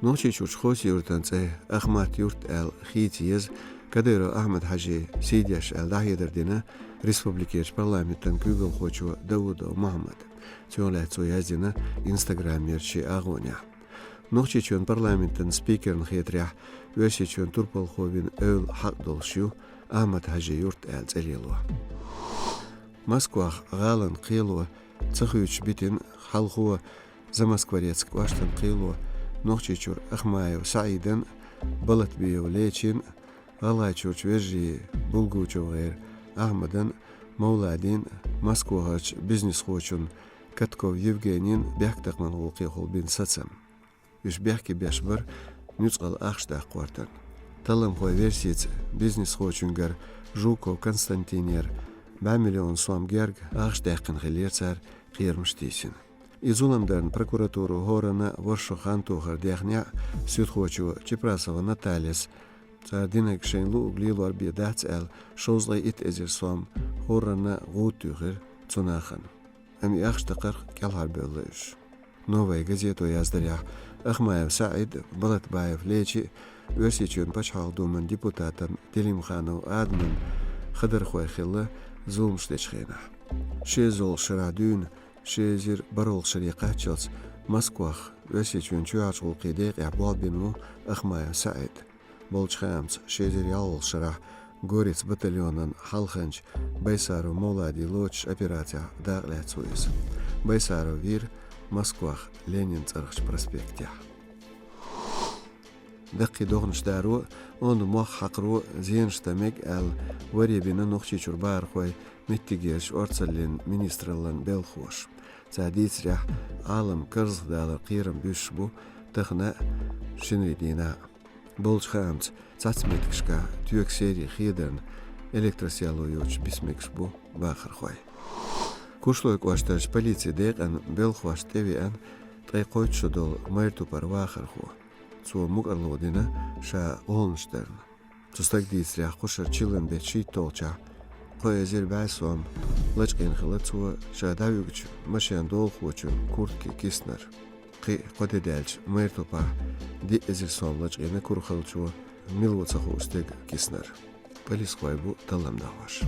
نوشي خوش يورتن تسي أخمات يورت ال خيتيز كديرو أحمد حاجي سيديش ال داهي دردنا ريسبوبليكيش برلامنتن كوغل خوشو داود ومحمد تيولا تسويازينا إنستغرام يرشي أغونيا نوشي چون برلامنتن سبيكرن خيتريح ويشي چون تربل خوبين أول حق دولشيو أحمد حاجي يورت ال تسليلو مسكوخ غالن قيلو تخيوش بيتن خلقو زمسكوريتسك واشتن قيلو نوخشي چور أخمايو سعيدن بلت بيو ليچين غلاي چورچ ويرجي بلغو چو غير أحمدن مولادين مسكوهاچ بيزنس خوچون كتكو يفغينين بيحكتق من غلقي خلبين ساتسم يش بيحكي بيشبر نيوتقل أخشتاق قوارتن تلم خوي ويرسيت بيزنس خوچونگر جوكو كونستانتينير $1 سوام گرگ أخشتاقن غليرتار غير مشتيسين Изуламдарн прокуратуру горана Воршохан Тухар Дяхня Сюдхочу Чепрасова Наталис Цардинек Шейнлу Углилу Арбидац Эл Шоузлай Ит Эзерсом Горана Гутюгер Цунахан Ами Ахштакар Кялхарбеллэш Новая газету яздаря Ахмаев Саид Балатбаев Лечи Версичун Пачхалдуман депутатам Делимханов Адман Хадархуай Хилла Зулмштечхена Шезол Шарадюн شيزير برول شريقة تشلس مسكوخ وسيتون تشوعش قيديق عبوال بينو أخمايا سعيد بولش خامس شيزير يالول شرح غوريتس بطليونان حلخنج بيسارو مولادي لوتش أبيراتيا داغلية سويس بيسارو فير مسكوخ لينين ترخش برسبكتيا دقي دوغنش دارو اون موخ حقرو زينش تميك ال وري بينا نوخشي چوربار خوي متيجيش أرسلين مينسترلن بيلخوش تعديت ريح عالم كرز دالا قيرم بيشبو تخنا شنري دينا بولش خامت تاتميتكشكا تيوك سيري خيدرن إلكترسيالو يوش بسمكشبو باخر خوي كوشلوك واشترش полиции ديق أن بيلخوش تيوي أن تغيقويت شدول ميرتو بار واخر خو سو مقرلو دينا شا غولنشترن تستقديت ريح قشر چيلن بيتشي تولچا قوي زير بعسوام لجقين خلطوا شاداويوغش مشيان دول خوچون كورتكي كيسنر قي قد دالج ميرتو با دي ازير سوام لجقين كور خلطوا ميلوة سخو استيق كيسنر بليس قويبو تلم داواش